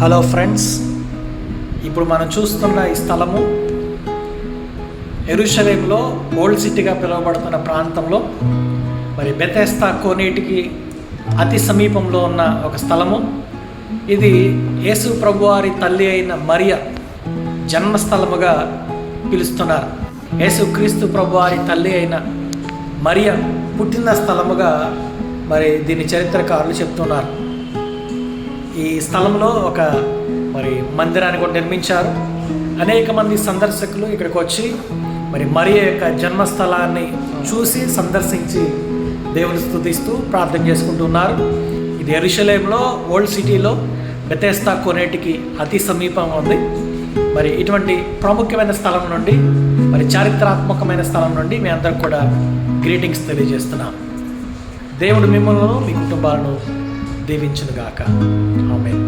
Hello friends, ఇప్పుడు మనం చూస్తున్న ఈ స్థలము యెరూషలేములో ఓల్డ్ సిటీగా పిలువబడుతున్న ప్రాంతంలో మరి బెతెస్దా కోనేటికి అతి సమీపంలో ఉన్న ఒక స్థలము. ఇది యేసు ప్రభువారి తల్లి అయిన మరియ జన్మస్థలముగా పిలుస్తున్నారు. యేసుక్రీస్తు ప్రభువారి తల్లి అయిన మరియ పుట్టిన స్థలముగా మరి దీని చరిత్రకారులు చెప్తున్నారు. ఈ స్థలంలో ఒక మందిరాన్ని కూడా నిర్మించారు. అనేక మంది సందర్శకులు ఇక్కడికి వచ్చి మరియ యొక్క జన్మస్థలాన్ని చూసి సందర్శించి దేవుని స్తుతిస్తూ ప్రార్థన చేసుకుంటున్నారు. ఇది యెరూషలేములో ఓల్డ్ సిటీలో బెతెస్దా కోనేటికి అతి సమీపంగా ఉంది. ఇటువంటి ప్రాముఖ్యమైన స్థలం నుండి చారిత్రాత్మకమైన స్థలం నుండి మీ అందరికి కూడా గ్రీటింగ్స్ తెలియజేస్తున్నాం. దేవుడు మిమ్మల్ని మీ కుటుంబాలను దీవించునుగాక. ఆమేన్.